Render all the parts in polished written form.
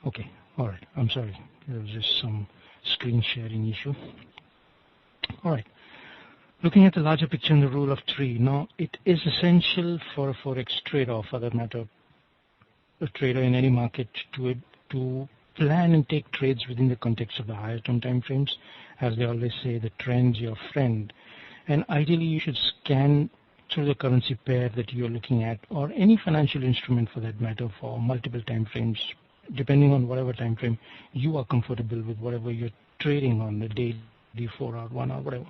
Okay, all right. I'm sorry. There was just some screen sharing issue. All right. Looking at the larger picture in the rule of three, now it is essential for a forex trader, or for that matter, a trader in any market, to plan and take trades within the context of the higher term time frames. As they always say, the trend's your friend. And ideally, you should scan through the currency pair that you're looking at, or any financial instrument for that matter, for multiple time frames, depending on whatever time frame you are comfortable with, whatever you're trading on, the daily, 4 hour, 1 hour, whatever.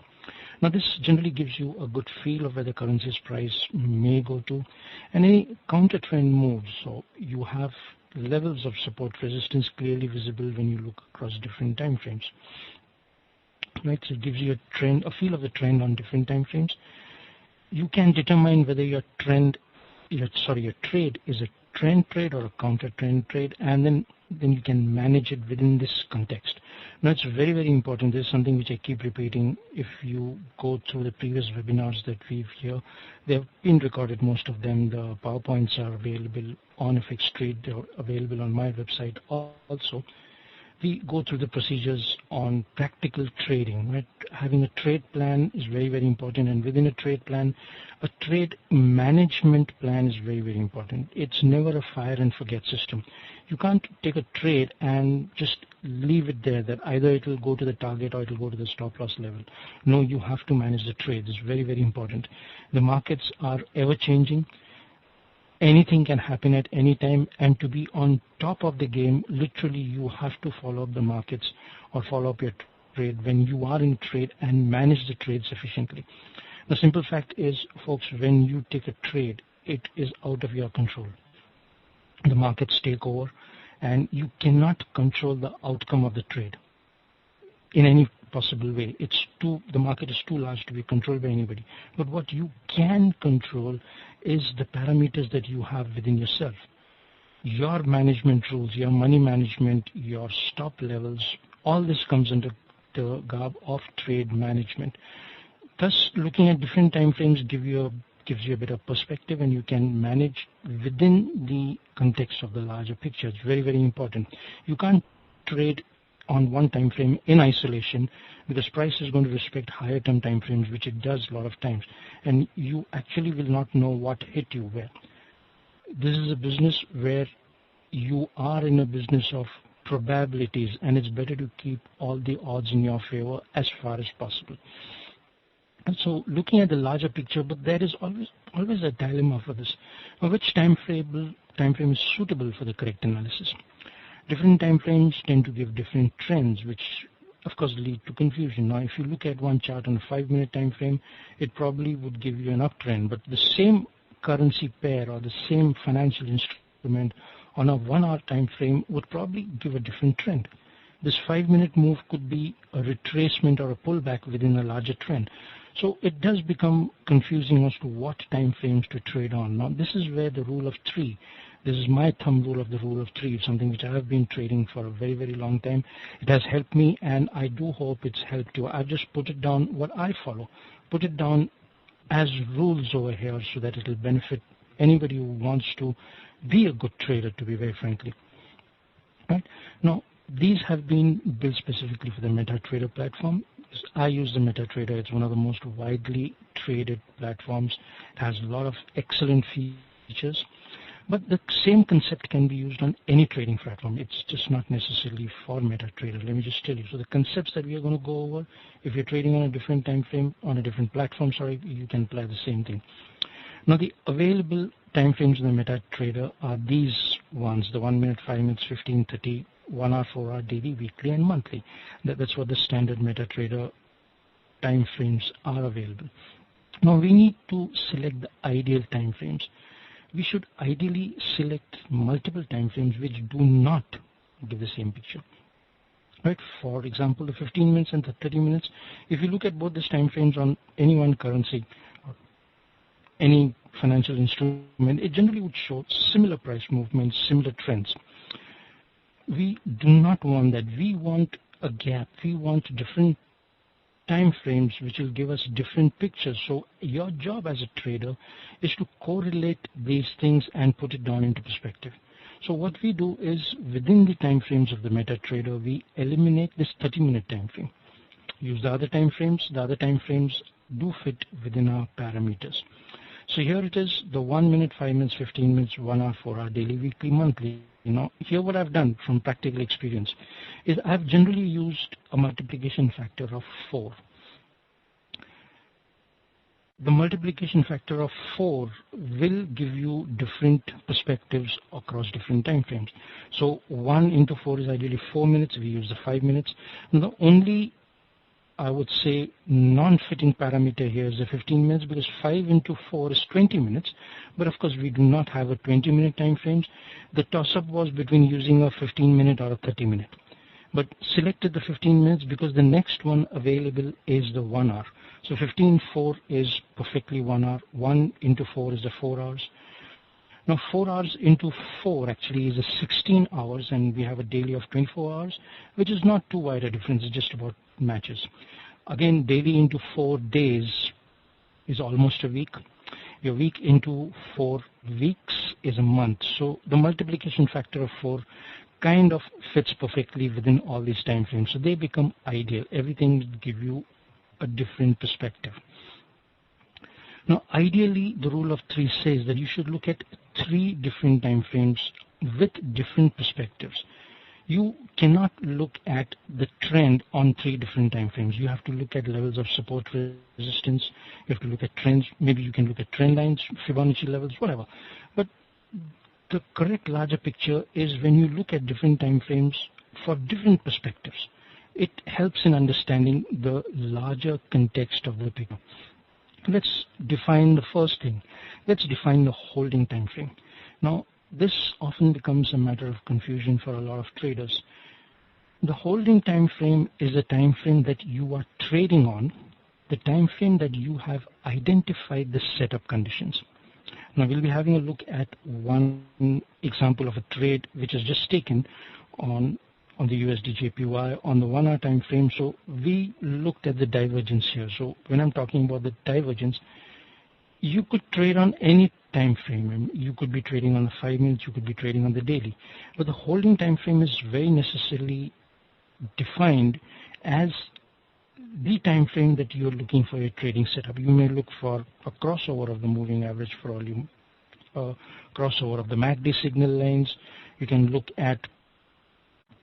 Now this generally gives you a good feel of where the currency's price may go to, and any counter trend moves. So you have levels of support resistance clearly visible when you look across different time frames. Right, so it gives you a feel of the trend on different time frames. You can determine whether your trade is a trend trade or a counter trend trade, and then you can manage it within this context. Now it's very, very important. This is something which I keep repeating. If you go through the previous webinars that we've here, they have been recorded, most of them. The PowerPoints are available on FXStreet. They're available on my website also. We go through the procedures on practical trading. Right? Having a trade plan is very, very important, and within a trade plan, a trade management plan is very, very important. It's never a fire and forget system. You can't take a trade and just leave it there, that either it will go to the target or it will go to the stop loss level. No, you have to manage the trade. It's very, very important. The markets are ever changing. Anything can happen at any time, and to be on top of the game, literally you have to follow up the markets or follow up your trade when you are in trade and manage the trade sufficiently. The simple fact is, folks, when you take a trade, it is out of your control. The markets take over, and you cannot control the outcome of the trade in any possible way. The market is too large to be controlled by anybody. But what you can control is the parameters that you have within yourself. Your management rules, your money management, your stop levels, all this comes under the garb of trade management. Thus, looking at different time frames gives you a bit of perspective, and you can manage within the context of the larger picture. It's very, very important. You can't trade on one time frame in isolation, because price is going to respect higher term time frames, which it does a lot of times, and you actually will not know what hit you where. This is a business where you are in a business of probabilities, and it's better to keep all the odds in your favor as far as possible. And so looking at the larger picture, but there is always a dilemma for this. Which time frame is suitable for the correct analysis? Different time frames tend to give different trends, which of course lead to confusion. Now, if you look at one chart on a 5-minute time frame, it probably would give you an uptrend, but the same currency pair or the same financial instrument on a 1-hour time frame would probably give a different trend. This 5-minute move could be a retracement or a pullback within a larger trend. So it does become confusing as to what time frames to trade on. Now, this is where the rule of three, this is my thumb rule of the rule of three. It's something which I have been trading for a very, very long time. It has helped me, and I do hope it's helped you. I've just put it down what I follow, put it down as rules over here so that it will benefit anybody who wants to be a good trader, to be very frankly. Right? Now, these have been built specifically for the MetaTrader platform. I use the MetaTrader. It's one of the most widely traded platforms. It has a lot of excellent features. But the same concept can be used on any trading platform. It's just not necessarily for MetaTrader. Let me just tell you. So the concepts that we are going to go over, if you're trading on a different time frame, on a different platform, you can apply the same thing. Now, the available time frames in the MetaTrader are these ones: the 1 minute, 5 minutes, 15, 30, 1 hour, 4 hour, daily, weekly, and monthly. That's what the standard MetaTrader time frames are available. Now, we need to select the ideal time frames. We should ideally select multiple time frames which do not give the same picture. Right? For example, the 15 minutes and the 30 minutes, if you look at both these time frames on any one currency or any financial instrument, it generally would show similar price movements, similar trends. We do not want that. We want a gap. We want different time frames which will give us different pictures. So your job as a trader is to correlate these things and put it down into perspective. So what we do is within the time frames of the MetaTrader, we eliminate this 30-minute time frame. Use the other time frames. The other time frames do fit within our parameters. So here it is, the 1 minute, 5 minutes, 15 minutes, 1 hour, 4 hour, daily, weekly, monthly. Here what I've done from practical experience is I've generally used a multiplication factor of 4. The multiplication factor of 4 will give you different perspectives across different time frames. So 1 into 4 is ideally 4 minutes. We use the 5 minutes. And the only, I would say, non-fitting parameter here is the 15 minutes, because 5 into 4 is 20 minutes. But of course, we do not have a 20-minute time frames. The toss-up was between using a 15-minute or a 30-minute. But selected the 15 minutes because the next one available is the 1 hour. So 15/4 is perfectly 1 hour. 1 into 4 is the 4 hours. Now 4 hours into 4 actually is a 16 hours, and we have a daily of 24 hours, which is not too wide a difference. It just about matches. Again, daily into 4 days is almost a week. Your week into 4 weeks is a month. So the multiplication factor of 4 kind of fits perfectly within all these time frames. So they become ideal. Everything will give you a different perspective. Now, ideally, the rule of 3 says that you should look at 3 different time frames with different perspectives. You cannot look at the trend on 3 different time frames. You have to look at levels of support, resistance. You have to look at trends. Maybe you can look at trend lines, Fibonacci levels, whatever. But the correct larger picture is when you look at different time frames for different perspectives. It helps in understanding the larger context of the picture. Let's define the first thing. Let's define the holding time frame. Now, this often becomes a matter of confusion for a lot of traders. The holding time frame is a time frame that you are trading on, the time frame that you have identified the setup conditions. Now, we'll be having a look at one example of a trade which is just taken on the USD JPY on the 1 hour time frame. So we looked at the divergence here. So when I'm talking about the divergence, you could trade on any time frame. You could be trading on the 5 minutes, you could be trading on the daily. But the holding time frame is very necessarily defined as the time frame that you're looking for a trading setup. You may look for a crossover of the moving average for volume, crossover of the MACD signal lines. You can look at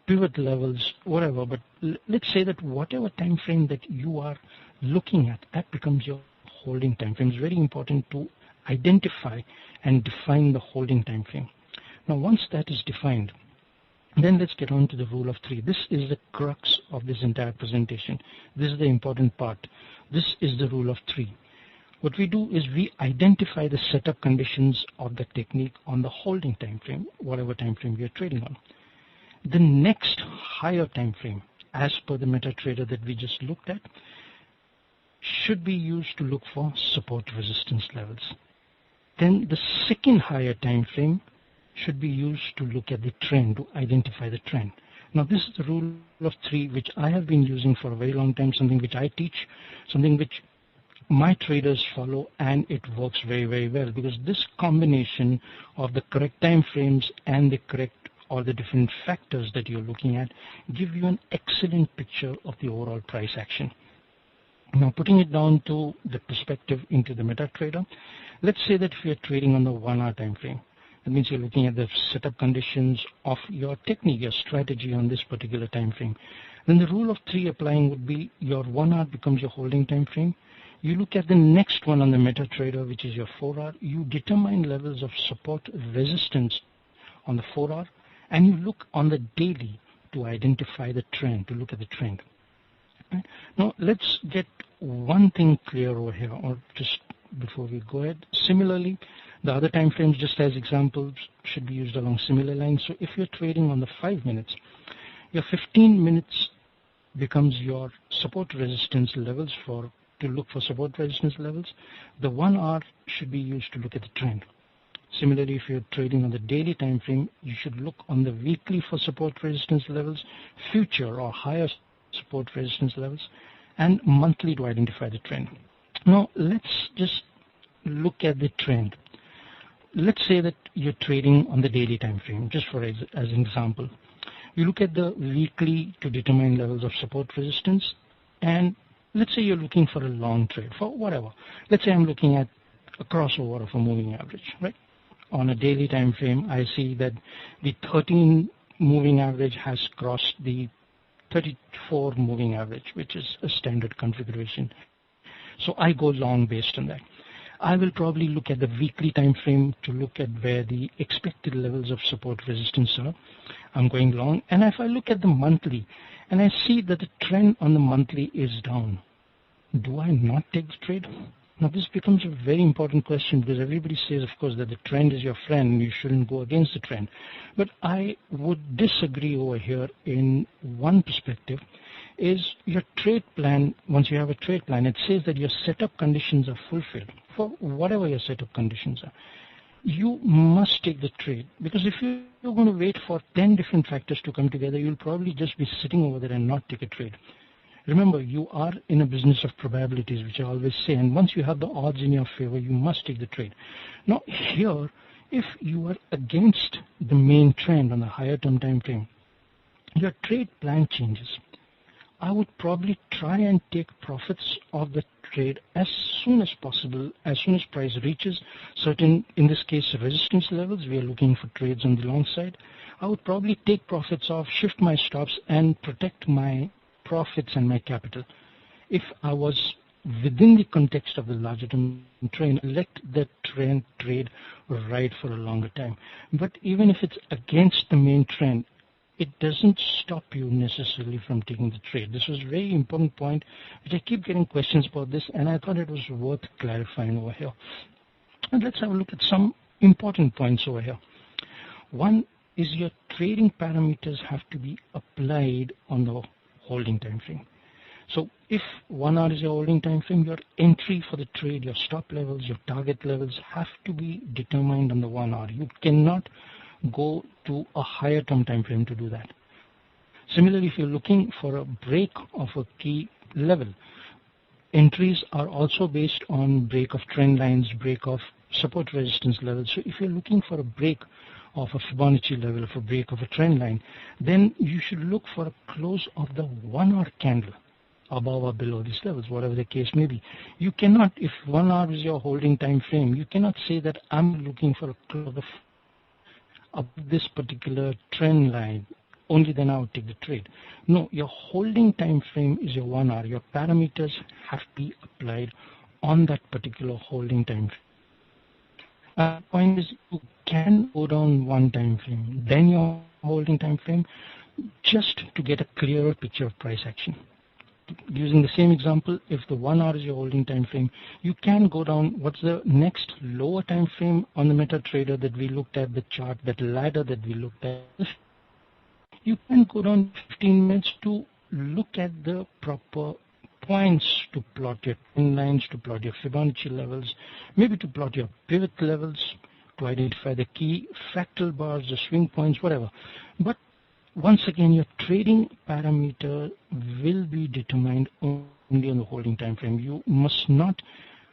pivot levels, whatever. But let's say that whatever time frame that you are looking at, that becomes your holding time frame. It's very important to identify and define the holding time frame. Now, once that is defined, then let's get on to the rule of 3. This is the crux of this entire presentation. This is the important part. This is the rule of 3. What we do is we identify the setup conditions of the technique on the holding time frame, whatever time frame we are trading on. The next higher time frame, as per the MetaTrader that we just looked at, should be used to look for support resistance levels. Then the second higher time frame should be used to look at the trend, to identify the trend. Now, this is the rule of 3 which I have been using for a very long time, something which I teach, something which my traders follow, and it works very, very well, because this combination of the correct time frames and the correct or the different factors that you're looking at give you an excellent picture of the overall price action. Now, putting it down to the perspective into the MetaTrader, let's say that if you're trading on the 1 hour time frame, that means you're looking at the setup conditions of your technique, your strategy on this particular time frame. Then the rule of 3 applying would be your 1 hour becomes your holding time frame. You look at the next one on the MetaTrader, which is your 4 hour. You determine levels of support resistance on the 4 hour, and you look on the daily to identify the trend, to look at the trend. Right? Now, let's get one thing clear over here, or just before we go ahead. Similarly, the other time frames, just as examples, should be used along similar lines. So if you're trading on the 5 minutes, your 15 minutes becomes your support resistance levels to look for support resistance levels. The 1 hour should be used to look at the trend. Similarly, if you're trading on the daily time frame, you should look on the weekly for support resistance levels, future or higher support resistance levels, and monthly to identify the trend. Now, let's just look at the trend. let's say that you're trading on the daily time frame, just for as an example. You look at the weekly to determine levels of support resistance, and let's say you're looking for a long trade for whatever. Let's say I'm looking at a crossover of a moving average, right? On a daily time frame, I see that the 13 moving average has crossed the 34 moving average, which is a standard configuration. So I go long based on that. I will probably look at the weekly time frame to look at where the expected levels of support resistance are. I'm going long. And if I look at the monthly and I see that the trend on the monthly is down, do I not take the trade? Now this becomes a very important question, because everybody says, of course, that the trend is your friend and you shouldn't go against the trend. But I would disagree over here in one perspective. Is your trade plan, once you have a trade plan, it says that your setup conditions are fulfilled for whatever your setup conditions are. You must take the trade, because if you're going to wait for 10 different factors to come together, you'll probably just be sitting over there and not take a trade. Remember, you are in a business of probabilities, which I always say, and once you have the odds in your favor, you must take the trade. Now here, if you are against the main trend on the higher term time frame, your trade plan changes. I would probably try and take profits of the trade as soon as possible, as soon as price reaches certain, in this case, resistance levels. We are looking for trades on the long side. I would probably take profits off, shift my stops, and protect my profits and my capital. If I was within the context of the larger term trend, let that trend trade ride for a longer time. But even if it's against the main trend, it doesn't stop you necessarily from taking the trade. This was a very important point, which I keep getting questions about this, and I thought it was worth clarifying over here. And let's have a look at some important points over here. One is your trading parameters have to be applied on the holding time frame. So if 1 hour is your holding time frame, your entry for the trade, your stop levels, your target levels have to be determined on the 1 hour. You cannot go to a higher term time frame to do that. Similarly, if you're looking for a break of a key level, entries are also based on break of trend lines, break of support resistance levels. So if you're looking for a break of a Fibonacci level, of a break of a trend line, then you should look for a close of the 1 hour candle above or below these levels, whatever the case may be. You cannot, if 1 hour is your holding time frame, you cannot say that I'm looking for a close of this particular trend line, only then I would take the trade. No, your holding time frame is your 1 hour. Your parameters have to be applied on that particular holding time frame. The point is, you can go down one time frame, then your holding time frame, just to get a clearer picture of price action. Using the same example, if the 1 hour is your holding time frame, you can go down. What's the next lower time frame on the MetaTrader that we looked at, the chart, that ladder that we looked at? You can go down 15 minutes to look at the proper points to plot your trend lines, to plot your Fibonacci levels, maybe to plot your pivot levels, to identify the key fractal bars, the swing points, whatever. But once again, your trading parameter will be determined only on the holding time frame. You must not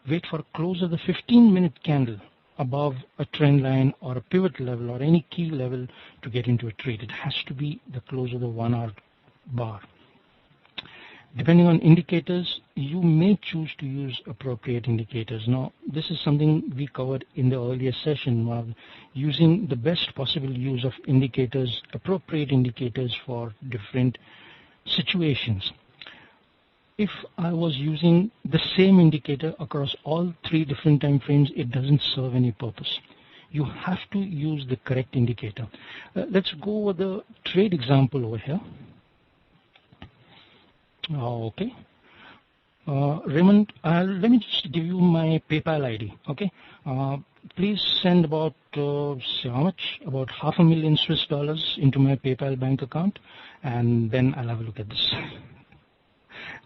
wait for a close of the 15-minute candle above a trend line or a pivot level or any key level to get into a trade. It has to be the close of the 1 hour bar. Depending on indicators, you may choose to use appropriate indicators. Now, this is something we covered in the earlier session, using the best possible use of indicators, appropriate indicators for different situations. If I was using the same indicator across all 3 different time frames, it doesn't serve any purpose. You have to use the correct indicator. Let's go over the trade example over here. Okay. Raymond, let me just give you my PayPal ID. Okay. Please send about, say how much? About $500,000 Swiss dollars into my PayPal bank account, and then I'll have a look at this.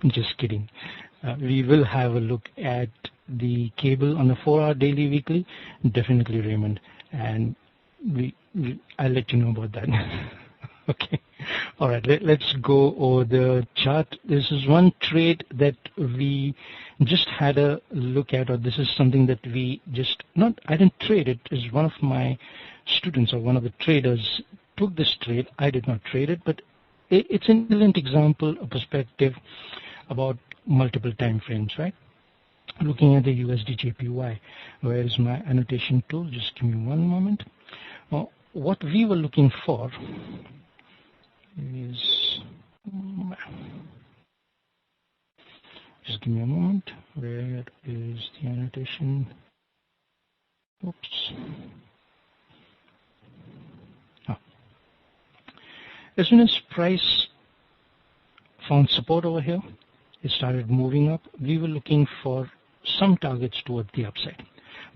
Just kidding. We will have a look at the cable on the 4-hour daily weekly. Definitely, Raymond, and I'll let you know about that. Okay. All right, let's go over the chart. This is one trade that we just had a look at, or this is something that we just, not, I didn't trade it, is one of my students or one of the traders took this trade. I did not trade it, but it's an excellent example, a perspective about multiple time frames, right? Looking at the USD JPY, where is my annotation tool? Just give me one moment. Now, what we were looking for is, just give me a moment. Where is the annotation? Oops. Oh. As soon as price found support over here, it started moving up. We were looking for some targets toward the upside.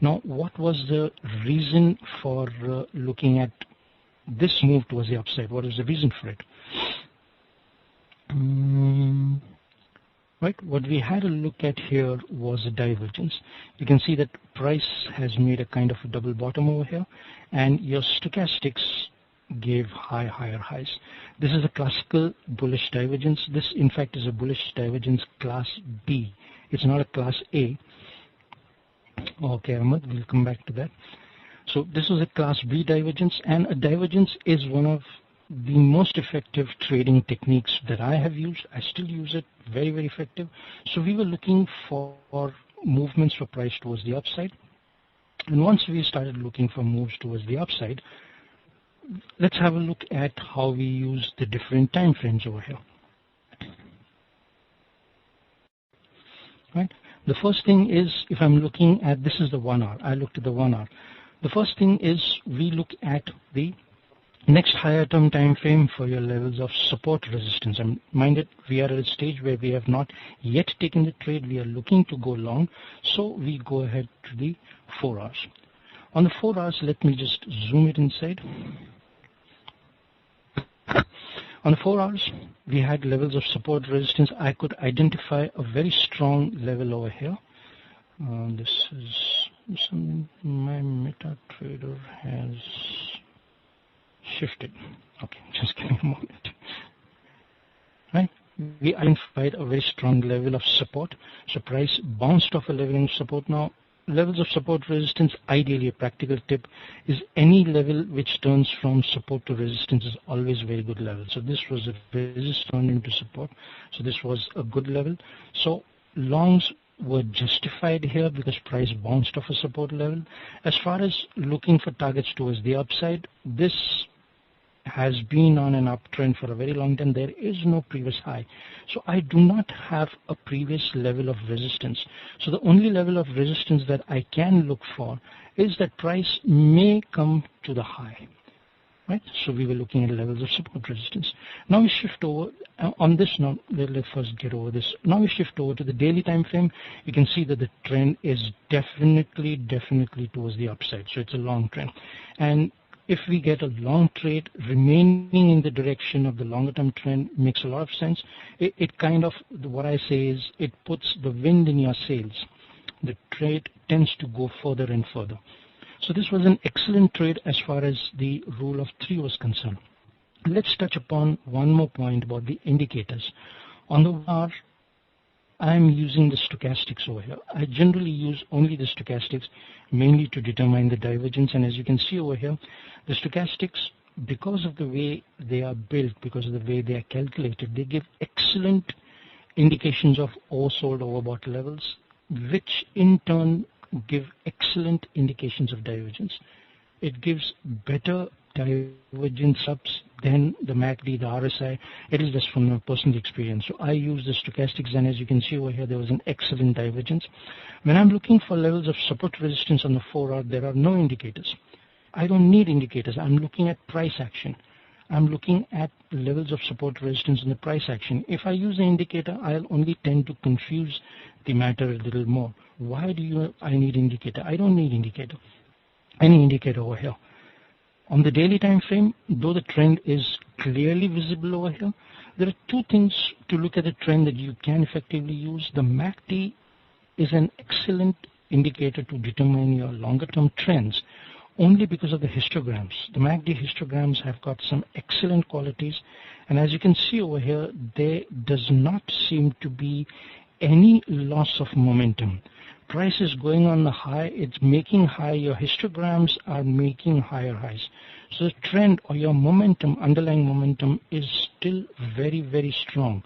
Now, what was the reason for looking at this move towards the upside? What is the reason for it? Right, what we had a look at here was a divergence. You can see that price has made a kind of a double bottom over here, and your stochastics gave higher highs. This is a classical bullish divergence. This in fact is a bullish divergence class B. It's not a class A. Okay, Ahmed, we'll come back to that. So this was a class B divergence, and a divergence is one of the most effective trading techniques that I have used. I still use it, very, very effective. So we were looking for movements for price towards the upside. And once we started looking for moves towards the upside, let's have a look at how we use the different time frames over here. Right. The first thing is, if I'm looking at, this is the 1 hour. I looked at the 1 hour. The first thing is we look at the next higher term time frame for your levels of support resistance. And mind it, we are at a stage where we have not yet taken the trade. We are looking to go long, so we go ahead to the 4 hours. On the 4 hours, let me just zoom it inside. On the 4 hours, we had levels of support resistance. I could identify a very strong level over here. This is something my MetaTrader has shifted. Okay, just give me a moment. Right, we identified a very strong level of support. So price bounced off a level of support. Now, levels of support resistance, ideally a practical tip, is any level which turns from support to resistance is always a very good level. So this was a resistance turned into support. So this was a good level. So longs were justified here because price bounced off a support level. As far as looking for targets towards the upside, this has been on an uptrend for a very long time. There is no previous high. So I do not have a previous level of resistance. So the only level of resistance that I can look for is that price may come to the high. Right? So we were looking at levels of support resistance. Now we shift over on this. Now let's first get over this. Now we shift over to the daily time frame. You can see that the trend is definitely towards the upside. So it's a long trend. And if we get a long trade remaining in the direction of the longer term trend, makes a lot of sense. It kind of, what I say is, it puts the wind in your sails. The trade tends to go further and further. So this was an excellent trade as far as the rule of 3 was concerned. Let's touch upon one more point about the indicators. On the bar, I'm using the stochastics over here. I generally use only the stochastics, mainly to determine the divergence. And as you can see over here, the stochastics, because of the way they are built, because of the way they are calculated, they give excellent indications of oversold, overbought levels, which in turn give excellent indications of divergence. It gives better divergence ups than the MACD, the RSI. It is just from my personal experience. So I use the stochastics, and as you can see over here, there was an excellent divergence. When I'm looking for levels of support resistance on the 4 hour, there are no indicators. I don't need indicators. I'm looking at price action. I'm looking at levels of support resistance in the price action. If I use the indicator, I'll only tend to confuse the matter a little more. Why do I need indicator? I don't need indicator. Any indicator over here. On the daily time frame, though the trend is clearly visible over here, there are two things to look at the trend that you can effectively use. The MACD is an excellent indicator to determine your longer term trends, only because of the histograms. The MACD histograms have got some excellent qualities, and as you can see over here, there does not seem to be any loss of momentum. Price is going on the high, it's making high, your histograms are making higher highs. So the trend or your momentum, underlying momentum, is still very, very strong.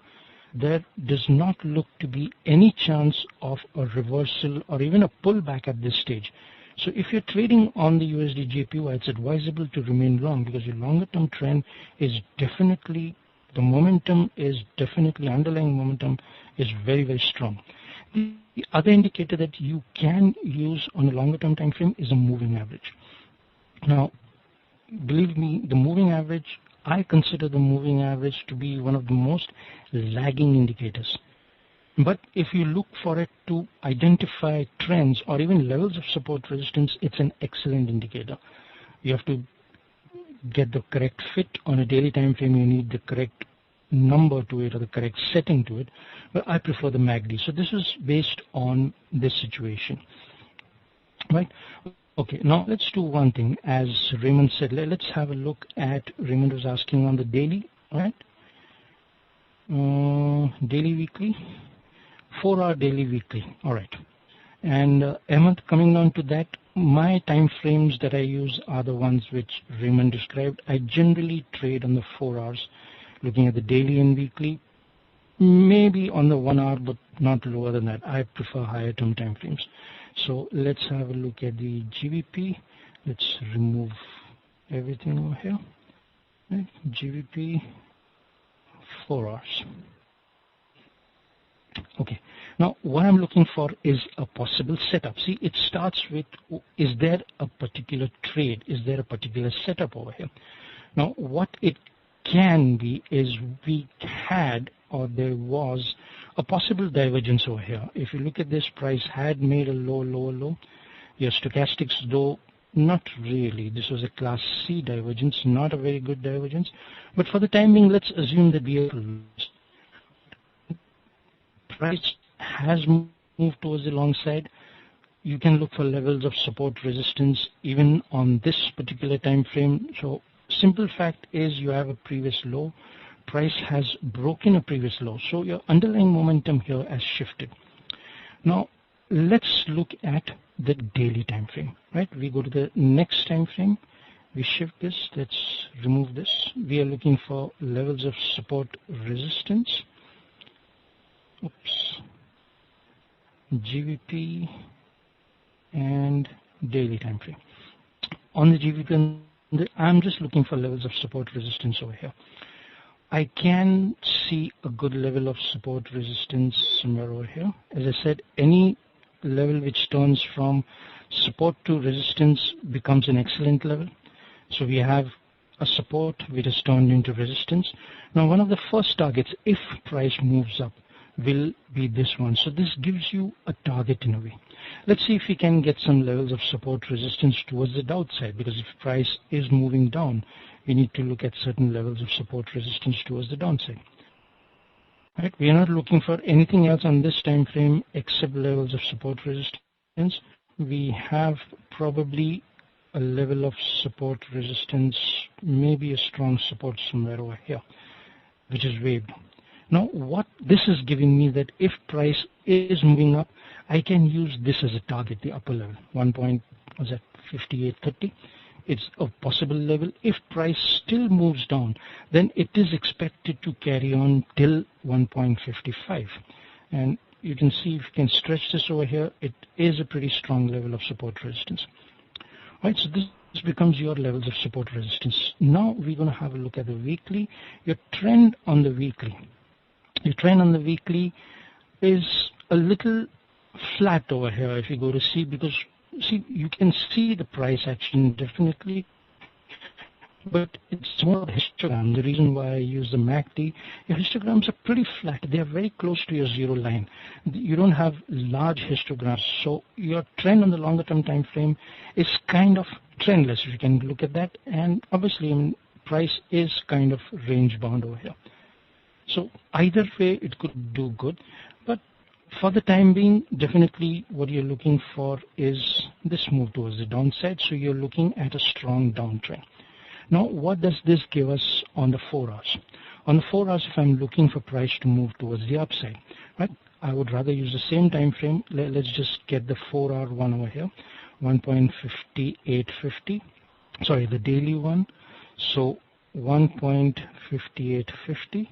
There does not look to be any chance of a reversal or even a pullback at this stage. So if you're trading on the USD JPY, it's advisable to remain long because your longer term trend is definitely, the momentum is definitely, underlying momentum is very, very strong. The other indicator that you can use on a longer term time frame is a moving average. Now, believe me, the moving average, I consider the moving average to be one of the most lagging indicators. But if you look for it to identify trends or even levels of support resistance, it's an excellent indicator. You have to get the correct fit on a daily time frame. You need the correct number to it or the correct setting to it, but I prefer the MACD. So this is based on this situation, right? Okay, now let's do one thing. As Raymond said, let's have a look at, Raymond was asking on the daily, right? Daily, weekly, 4-hour daily, weekly, all right. And Ahmed, coming down to that, my time frames that I use are the ones which Raymond described. I generally trade on the 4 hours, looking at the daily and weekly, maybe on the 1 hour, but not lower than that. I prefer higher term time frames. So let's have a look at the GBP. Let's remove everything over here. Right? GBP 4 hours. Okay, now what I'm looking for is a possible setup. See, it starts with, is there a particular trade? Is there a particular setup over here? Now, what it can be is we had, or there was a possible divergence over here. If you look at this, price had made a low, lower low. Your stochastics, though, not really. This was a class C divergence, not a very good divergence. But for the time being, let's assume that we are price has moved towards the long side. You can look for levels of support resistance even on this particular time frame. So simple fact is you have a previous low, price has broken a previous low, so your underlying momentum here has shifted. Now let's look at the daily time frame, right? We go to the next time frame, we shift this, let's remove this. We are looking for levels of support resistance. Oops. GBP and daily time frame. On the GBP, I'm just looking for levels of support resistance over here. I can see a good level of support resistance somewhere over here. As I said, any level which turns from support to resistance becomes an excellent level. So we have a support which has turned into resistance. Now one of the first targets, if price moves up, will be this one. So this gives you a target in a way. Let's see if we can get some levels of support resistance towards the downside, because if price is moving down, we need to look at certain levels of support resistance towards the downside. Right? We are not looking for anything else on this time frame except levels of support resistance. We have probably a level of support resistance, maybe a strong support somewhere over here, which is waved. Now what this is giving me, that if price is moving up, I can use this as a target, the upper level, 1.5830. It's a possible level. If price still moves down, then it is expected to carry on till 1.55. And you can see, if you can stretch this over here, it is a pretty strong level of support resistance. Right, so this becomes your levels of support resistance. Now we're going to have a look at the weekly. Your trend on the weekly. Your trend on the weekly is a little flat over here if you go to see, because see, you can see the price action definitely, but it's more of a histogram. The reason why I use the MACD, your histograms are pretty flat. They are very close to your zero line. You don't have large histograms, so your trend on the longer term time frame is kind of trendless, if you can look at that. And obviously, I mean, price is kind of range bound over here. So either way, it could do good, but for the time being, definitely what you're looking for is this move towards the downside. So you're looking at a strong downtrend. Now, what does this give us on the 4 hours? On the 4 hours, if I'm looking for price to move towards the upside, right? I would rather use the same time frame. Let's just get the 4-hour one over here, 1.5850. Sorry, the daily one. So 1.5850.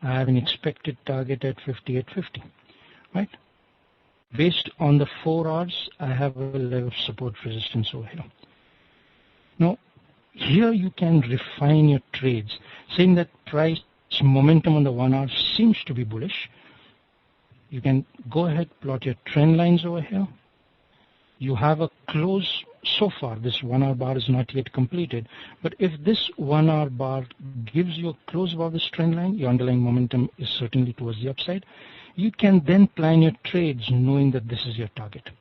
I have an expected target at 5850, right? Based on the 4 hours, I have a level of support resistance over here. Now, here you can refine your trades, saying that price momentum on the 1 hour seems to be bullish. You can go ahead, plot your trend lines over here. You have a close so far. This 1 hour bar is not yet completed, but if this 1 hour bar gives you a close above this trend line, your underlying momentum is certainly towards the upside. You can then plan your trades knowing that this is your target.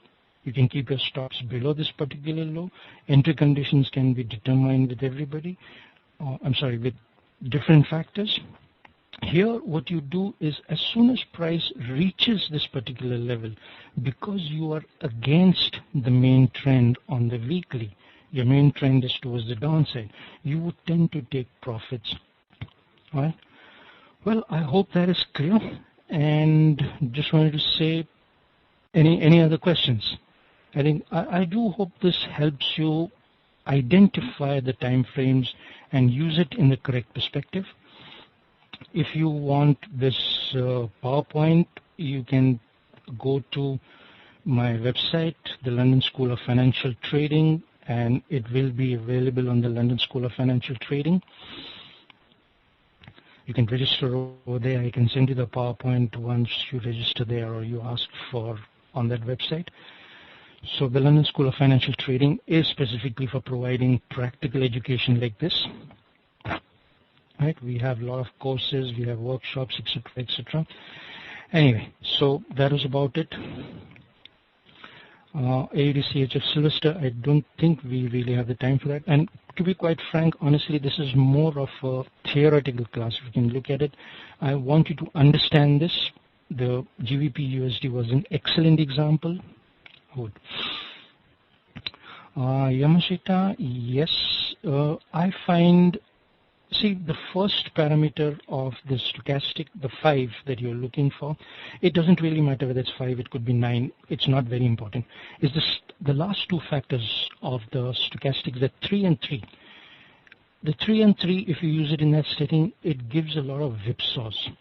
You can keep your stops below this particular low. Entry conditions can be determined with everybody. With different factors. Here, what you do is as soon as price reaches this particular level, because you are against the main trend on the weekly, your main trend is towards the downside, you would tend to take profits. All right. Well, I hope that is clear. And just wanted to say, any other questions? I do hope this helps you identify the time frames and use it in the correct perspective. If you want this PowerPoint, you can go to my website, the London School of Financial Trading, and it will be available on the London School of Financial Trading. You can register over there. I can send you the PowerPoint once you register there or you ask for on that website. So the London School of Financial Trading is specifically for providing practical education like this. Right? We have a lot of courses, we have workshops, etc., etc. Anyway, so that was about it. AUDCHF Sylvester, I don't think we really have the time for that. And to be quite frank, honestly, this is more of a theoretical class. If you can look at it, I want you to understand this. The GBP USD was an excellent example. Good. Yamashita, yes, I find, see, the first parameter of the stochastic, the 5 that you're looking for, it doesn't really matter whether it's 5, it could be 9, it's not very important. It's the last two factors of the stochastic, the 3 and 3. The 3 and 3, if you use it in that setting, it gives a lot of whipsaws.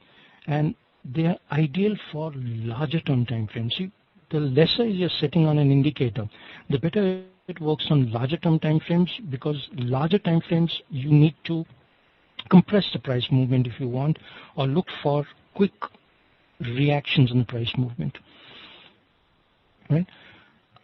And they are ideal for larger term time frames. See, the lesser you're setting on an indicator, the better it works on larger term time frames, because larger time frames you need to compress the price movement if you want, or look for quick reactions in the price movement. Right?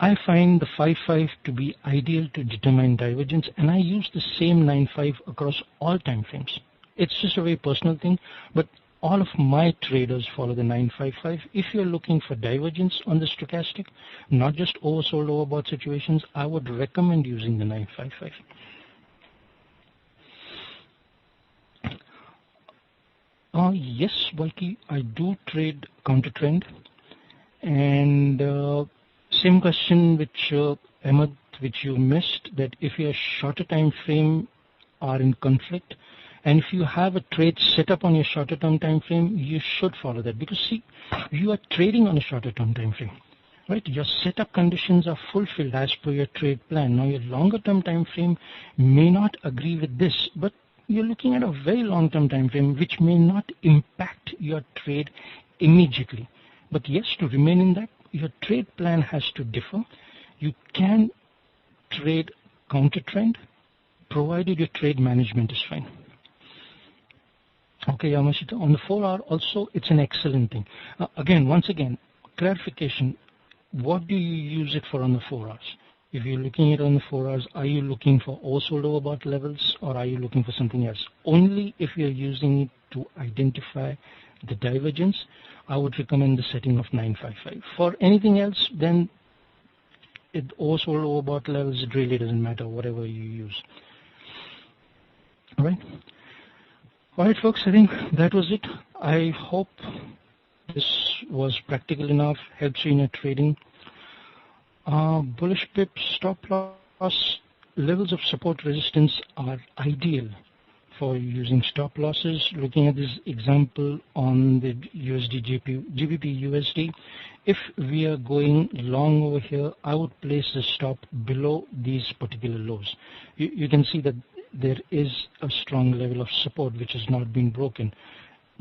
I find the 5-5 to be ideal to determine divergence, and I use the same 9-5 across all time frames. It's just a very personal thing, but all of my traders follow the 9-5-5. If you're looking for divergence on the stochastic, not just oversold overbought situations, I would recommend using the 9-5-5. Yes, Walkie, I do trade counter trend, and same question which Ahmed, which you missed, that if your shorter time frame are in conflict, and if you have a trade set up on your shorter term time frame, you should follow that, because see, you are trading on a shorter term time frame, right? Your setup conditions are fulfilled as per your trade plan. Now your longer term time frame may not agree with this, but you're looking at a very long term time frame which may not impact your trade immediately. But yes, to remain in that, your trade plan has to differ. You can trade counter trend provided your trade management is fine. Okay, Yamashita, on the 4 hour also, it's an excellent thing. Once again, clarification, what do you use it for on the 4 hours? If you're looking at it on the 4 hours, are you looking for oversold overbought levels, or are you looking for something else? Only if you're using it to identify the divergence, I would recommend the setting of 955. For anything else, then it oversold overbought levels, it really doesn't matter, whatever you use. All right. All right, folks, I think that was it. I hope this was practical enough, helps you in your trading. Bullish pip, stop loss, levels of support resistance are ideal for using stop losses. Looking at this example on the GBP USD, if we are going long over here, I would place the stop below these particular lows. You can see that there is a strong level of support which has not been broken.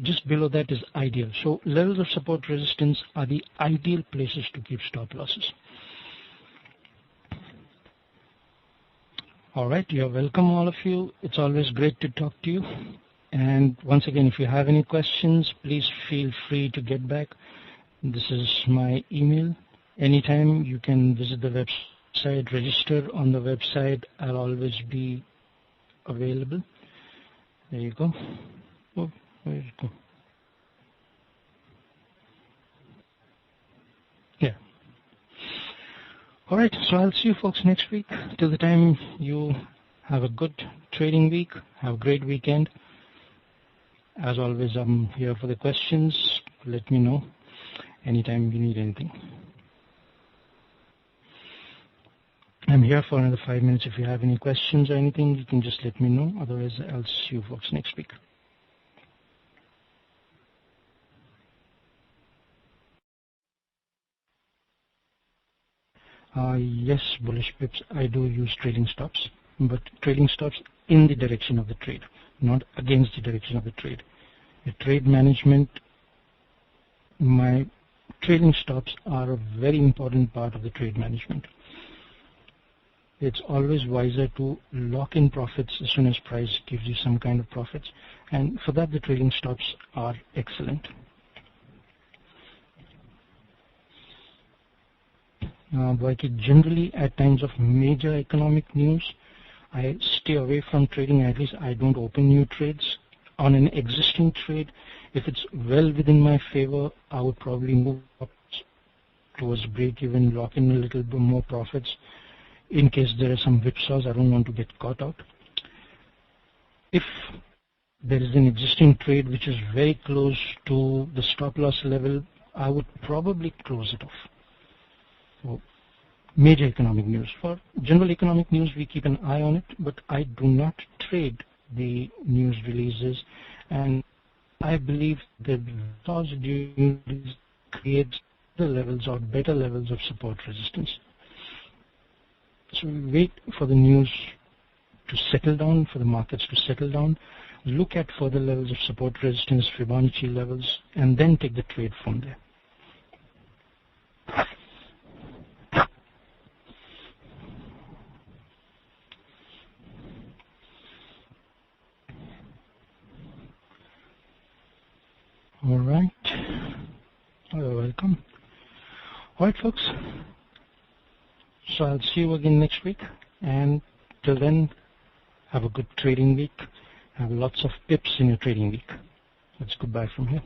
Just below that is ideal. So levels of support resistance are the ideal places to keep stop losses. All right, you're welcome, all of you. It's always great to talk to you. And once again, if you have any questions, please feel free to get back. This is my email. Anytime you can visit the website, register on the website. I'll always be available. There you go. Oh, where did it go? Yeah. All right, so I'll see you folks next week. Till the time, you have a good trading week. Have a great weekend. As always, I'm here for the questions. Let me know anytime you need anything. I'm here for another 5 minutes. If you have any questions or anything, you can just let me know. Otherwise, I'll see you folks next week. Yes, bullish pips, I do use trading stops, but trading stops in the direction of the trade, not against the direction of the trade. The trade management, my trading stops are a very important part of the trade management. It's always wiser to lock in profits as soon as price gives you some kind of profits, and for that the trading stops are excellent. Like generally at times of major economic news, I stay away from trading. At least I don't open new trades. On an existing trade, if it's well within my favor, I would probably move up towards break even, lock in a little bit more profits in case there are some whipsaws. I don't want to get caught out. If there is an existing trade which is very close to the stop loss level, I would probably close it off. So, major economic news. For general economic news, we keep an eye on it, but I do not trade the news releases, and I believe that because news creates the levels or better levels of support resistance. So we wait for the news to settle down, for the markets to settle down, look at further levels of support resistance, Fibonacci levels, and then take the trade from there. All right, you're welcome. All right, folks. So I'll see you again next week, and till then, have a good trading week. Have lots of pips in your trading week. That's goodbye from here.